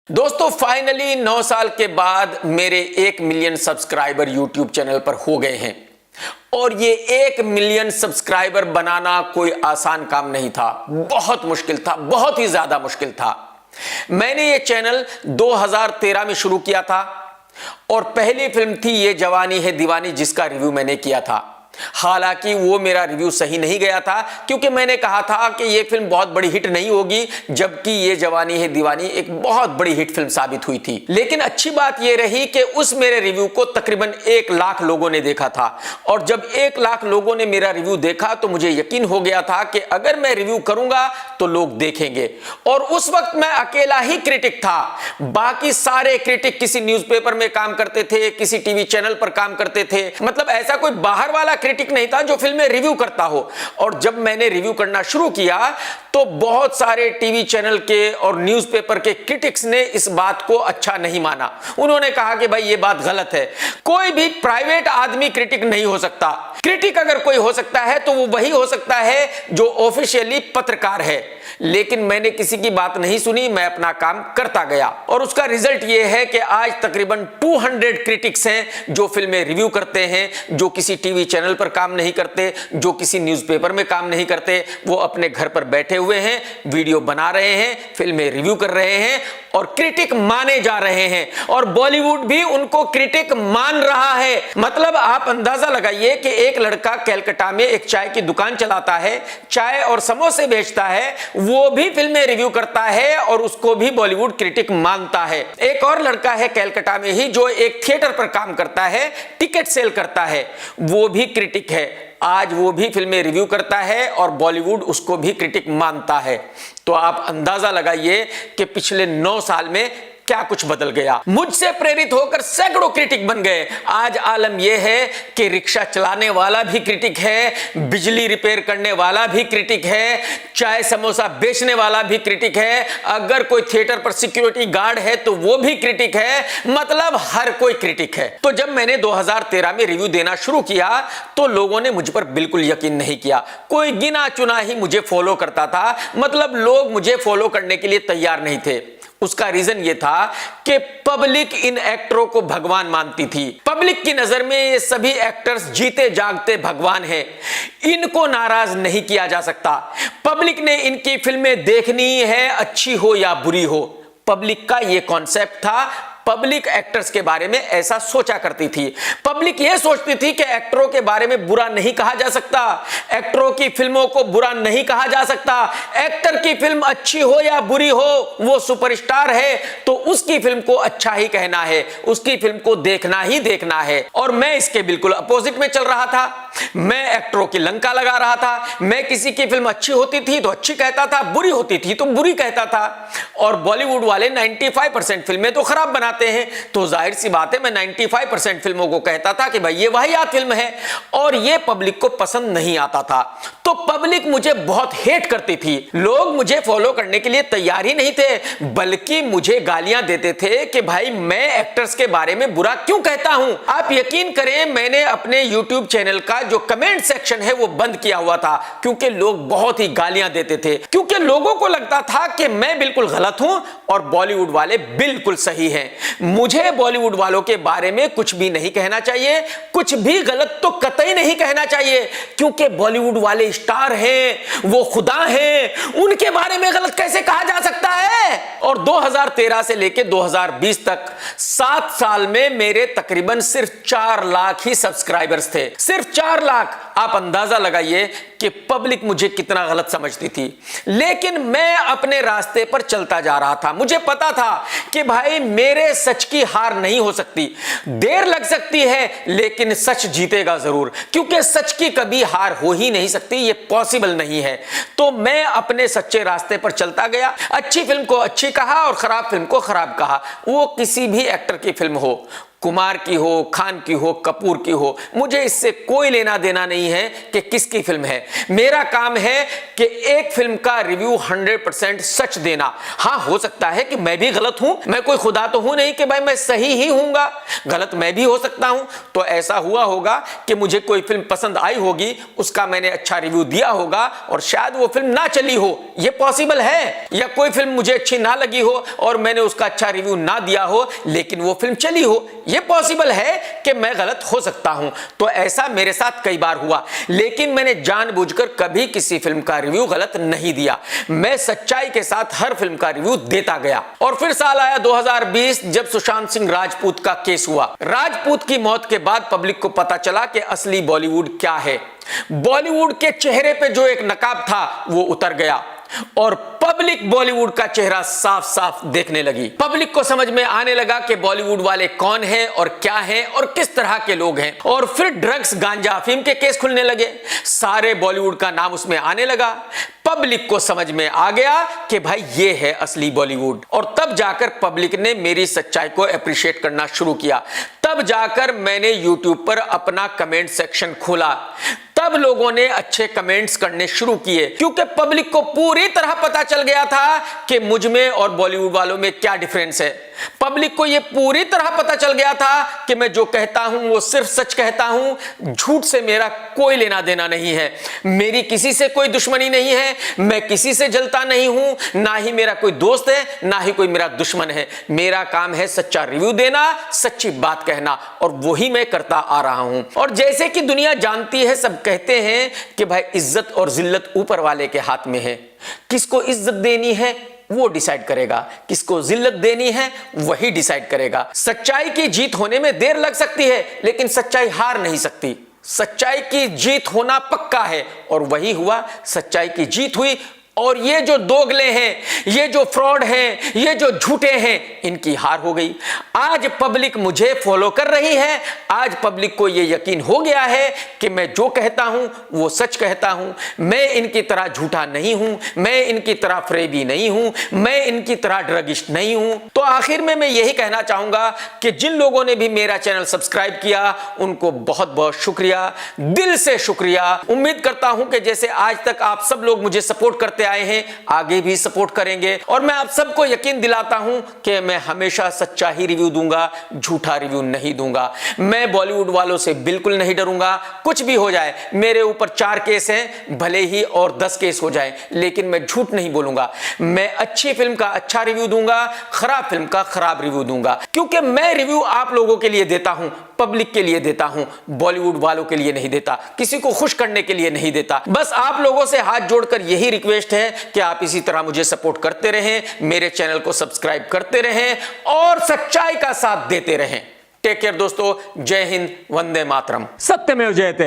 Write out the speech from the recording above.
दोस्तों फाइनली 9 साल के बाद मेरे 1 मिलियन सब्सक्राइबर यूट्यूब चैनल पर हो गए हैं और ये 1 मिलियन सब्सक्राइबर बनाना कोई आसान काम नहीं था। बहुत मुश्किल था, बहुत ही ज्यादा मुश्किल था। मैंने ये चैनल 2013 में शुरू किया था और पहली फिल्म थी ये जवानी है दीवानी, जिसका रिव्यू मैंने किया था। हालांकि वो मेरा रिव्यू सही नहीं गया था क्योंकि मैंने कहा था कि ये फिल्म बहुत बड़ी हिट नहीं होगी, जबकि ये जवानी है दीवानी एक बहुत बड़ी हिट फिल्म साबित हुई थी। लेकिन अच्छी बात ये रही कि उस मेरे रिव्यू को तकरीबन 1 लाख लोगों ने देखा था और जब 1 लाख लोगों ने मेरा रिव्यू देखा तो मुझे यकीन हो गया था कि अगर मैं रिव्यू करूंगा तो लोग देखेंगे। और उस वक्त मैं अकेला ही क्रिटिक था, बाकी सारे क्रिटिक किसी न्यूज़पेपर में काम करते थे, किसी टीवी चैनल पर काम करते थे। मतलब ऐसा कोई बाहर वाला क्रिटिक नहीं था जो फिल्में रिव्यू करता हो। और जब मैंने रिव्यू करना शुरू किया तो बहुत सारे टीवी चैनल के और न्यूज़पेपर के क्रिटिक्स ने इस बात को अच्छा नहीं माना। उन्होंने कहा कि भाई ये बात गलत है। कोई भी प्राइवेट आदमी क्रिटिक नहीं हो सकता। क्रिटिक अगर कोई हो सकता है तो वो वही हो सकता है जो ऑफिशियली पत्रकार है। लेकिन मैंने किसी की बात नहीं सुनी, मैं अपना काम करता गया और उसका रिजल्ट ये है कि आज तकरीबन 200 क्रिटिक्स हैं जो फिल्में रिव्यू करते हैं, जो किसी टीवी चैनल पर काम नहीं करते, जो किसी न्यूज़पेपर में काम नहीं करते। वो अपने घर पर बैठे हुए हैं, वीडियो बना रहे हैं, फिल्में रिव्यू कर रहे हैं और क्रिटिक माने जा रहे हैं और बॉलीवुड भी उनको क्रिटिक मान रहा है। मतलब आप अंदाजा लगाइए कि एक लड़का कलकत्ता में एक चाय की दुकान चलाता है, चाय और समोसे बेचता है, वो भी फिल्में रिव्यू करता है और उसको भी बॉलीवुड क्रिटिक मानता है। एक और लड़का है कलकत्ता में ही जो एक थिएटर पर काम करता है, टिकट सेल करता है, वो भी क्रिटिक है। आज वो भी फिल्में रिव्यू करता है और बॉलीवुड उसको भी क्रिटिक मानता है। तो आप अंदाजा लगाइए कि पिछले 9 साल में क्या कुछ बदल गया। मुझसे प्रेरित होकर सैकड़ों क्रिटिक बन गए। आज आलम यह है कि रिक्शा चलाने वाला भी क्रिटिक है, बिजली रिपेयर करने वाला भी क्रिटिक है, चाय समोसा बेचने वाला भी क्रिटिक है, अगर कोई थिएटर पर सिक्योरिटी गार्ड है तो वो भी क्रिटिक है। मतलब हर कोई क्रिटिक है। तो जब मैंने 2013 में रिव्यू देना शुरू किया तो लोगों ने मुझ पर बिल्कुल यकीन नहीं किया। कोई गिना चुना ही मुझे फॉलो करता था। मतलब लोग मुझे फॉलो करने के लिए तैयार नहीं थे। उसका रीजन यह था कि पब्लिक इन एक्टरों को भगवान मानती थी। पब्लिक की नजर में ये सभी एक्टर्स जीते जागते भगवान हैं, इनको नाराज नहीं किया जा सकता। पब्लिक ने इनकी फिल्में देखनी है, अच्छी हो या बुरी हो। पब्लिक का यह कॉन्सेप्ट था। पब्लिक एक्टर्स के बारे में ऐसा सोचा करती थी। पब्लिक यह सोचती थी कि एक्टरों के बारे में बुरा नहीं कहा जा सकता, एक्टरों की फिल्मों को बुरा नहीं कहा जा सकता। एक्टर की फिल्म अच्छी हो या बुरी हो, वो सुपरस्टार है तो उसकी फिल्म को अच्छा ही कहना है, उसकी फिल्म को देखना ही देखना है। और मैं इसके बिल्कुल अपोजिट में चल रहा था। मैं एक्टरों की लंका लगा रहा था। मैं किसी की फिल्म अच्छी होती थी तो अच्छी कहता था, बुरी होती थी तो बुरी कहता था। और बॉलीवुड वाले 95% फिल्में तो खराब बनाते हैं, तो जाहिर सी बात है मैं 95% फिल्मों को कहता था कि भाई ये वाहियात फिल्म है और ये पब्लिक को पसंद नहीं आता था। तो पब्लिक मुझे बहुत हेट करती थी। लोग मुझे फॉलो करने के लिए तैयार ही नहीं थे, बल्कि मुझे गालियां देते थे कि भाई मैं एक्टर्स के बारे में बुरा क्यों कहता हूं। आप यकीन करें, मैंने अपने यूट्यूब चैनल का जो कमेंट सेक्शन है वो बंद किया हुआ था क्योंकि लोग बहुत ही गालियां देते थे। क्योंकि लोगों को लगता था कि मैं बिल्कुल गलत हूं और बॉलीवुड वाले बिल्कुल सही हैं। मुझे बॉलीवुड वालों के बारे में कुछ भी नहीं कहना चाहिए, कुछ भी गलत तो कतई नहीं कहना चाहिए, क्योंकि बॉलीवुड वाले स्टार हैं, वो खुदा हैं, उनके बारे में गलत कैसे कहा जा सकता है। और 2013 से लेकर 2020 तक 7 साल में मेरे तकरीबन सिर्फ 4 लाख ही सब्सक्राइबर्स थे, सिर्फ 4 लाख। आप अंदाजा लगाइए कि पब्लिक मुझे कितना गलत समझती थी। लेकिन मैं अपने रास्ते पर चलता जा रहा था। मुझे पता था कि भाई मेरे सच की हार नहीं हो सकती, देर लग सकती है लेकिन सच जीतेगा जरूर, क्योंकि सच की कभी हार हो ही नहीं सकती, ये पॉसिबल नहीं है। तो मैं अपने सच्चे रास्ते पर चलता गया। अच्छी फिल्म को अच्छी कहा और खराब फिल्म को खराब कहा। वो किसी भी एक्टर की फिल्म हो, कुमार की हो, खान की हो, कपूर की हो, मुझे इससे कोई लेना देना नहीं है कि किसकी फिल्म है। मेरा काम है कि एक फिल्म का रिव्यू 100% सच देना। हाँ, हो सकता है कि मैं भी गलत हूं, मैं कोई खुदा तो हूं नहीं कि भाई मैं सही ही हूंगा, गलत मैं भी हो सकता हूं। तो ऐसा हुआ होगा कि मुझे कोई फिल्म पसंद आई होगी, उसका मैंने अच्छा रिव्यू दिया होगा और शायद वो फिल्म ना चली हो, यह पॉसिबल है। या कोई फिल्म मुझे अच्छी ना लगी हो और मैंने उसका अच्छा रिव्यू ना दिया हो लेकिन वो फिल्म चली हो, यह पॉसिबल है कि मैं गलत हो सकता हूं। तो ऐसा मेरे साथ कई बार हुआ, लेकिन मैंने जानबूझकर कभी किसी फिल्म का रिव्यू गलत नहीं दिया। मैं सच्चाई के साथ हर फिल्म का रिव्यू देता गया। और फिर साल आया 2020 जब सुशांत सिंह राजपूत का केस हुआ। राजपूत की मौत के बाद पब्लिक को पता चला कि असली बॉलीवुड क्या है। बॉलीवुड के चेहरे पे जो एक नकाब था वो उतर गया और पब्लिक बॉलीवुड का चेहरा साफ साफ देखने लगी। पब्लिक को समझ में आने लगा कि बॉलीवुड वाले कौन हैं और क्या हैं और किस तरह के लोग हैं। और फिर ड्रग्स, गांजा, अफीम के केस खुलने लगे, सारे बॉलीवुड का नाम उसमें आने लगा। पब्लिक को समझ में आ गया कि भाई ये है असली बॉलीवुड। और तब जाकर पब्लिक ने मेरी सच्चाई को अप्रिशिएट करना शुरू किया। तब जाकर मैंने यूट्यूब पर अपना कमेंट सेक्शन खोला। तब लोगों ने अच्छे कमेंट्स करने शुरू किए, क्योंकि पब्लिक को पूरी तरह पता चल गया था कि मुझ में और बॉलीवुड वालों में क्या डिफरेंस है। पब्लिक को यह पूरी तरह पता चल गया था कि मैं जो कहता हूं वो सिर्फ सच कहता हूं, झूठ से मेरा कोई लेना देना नहीं है। मेरी किसी से कोई दुश्मनी नहीं है, मैं किसी से जलता नहीं हूं, ना ही मेरा कोई दोस्त है, ना ही कोई मेरा दुश्मन है। मेरा काम है सच्चा रिव्यू देना, सच्ची बात कहना, और वही मैं करता आ रहा हूं। और जैसे कि दुनिया जानती है, सब कहते हैं कि भाई इज्जत और जिल्लत ऊपर वाले के हाथ में है। किसको इज्जत देनी है वो डिसाइड करेगा, किसको जिल्लत देनी है वही डिसाइड करेगा। सच्चाई की जीत होने में देर लग सकती है, लेकिन सच्चाई हार नहीं सकती। सच्चाई की जीत होना पक्का है और वही हुआ, सच्चाई की जीत हुई। और ये जो दोगले हैं, ये जो फ्रॉड हैं, ये जो झूठे हैं, इनकी हार हो गई। आज पब्लिक मुझे फॉलो कर रही है। आज पब्लिक को ये यकीन हो गया है कि मैं जो कहता हूं वो सच कहता हूं। मैं इनकी तरह झूठा नहीं हूं, मैं इनकी तरह फरेबी नहीं हूं, मैं इनकी तरह ड्रगिस्ट नहीं हूं। तो आखिर में मैं यही कहना चाहूंगा कि जिन लोगों ने भी मेरा चैनल सब्सक्राइब किया उनको बहुत बहुत शुक्रिया, दिल से शुक्रिया। उम्मीद करता हूं कि जैसे आज तक आप सब लोग मुझे सपोर्ट करते आए हैं, आगे भी सपोर्ट करेंगे। और मैं आप सबको यकीन दिलाता हूं कि मैं हमेशा सच्चा ही रिव्यू दूंगा, झूठा रिव्यू नहीं दूंगा। मैं बॉलीवुड वालों से बिल्कुल नहीं डरूंगा। कुछ भी हो जाए, मेरे ऊपर 4 केस हैं, भले ही और 10 केस हो जाए, लेकिन मैं झूठ नहीं बोलूंगा। मैं अच्छी फिल्म का अच्छा रिव्यू दूंगा, खराब फिल्म का खराब रिव्यू दूंगा, क्योंकि मैं रिव्यू आप लोगों के लिए देता हूं, पब्लिक के लिए देता हूं, बॉलीवुड वालों के लिए नहीं देता, किसी को खुश करने के लिए नहीं देता। बस आप लोगों से हाथ जोड़कर यही रिक्वेस्ट है कि आप इसी तरह मुझे सपोर्ट करते रहें, मेरे चैनल को सब्सक्राइब करते रहें और सच्चाई का साथ देते रहें। टेक केयर दोस्तों, जय हिंद, वंदे मातरम। सत्यमेव जयते।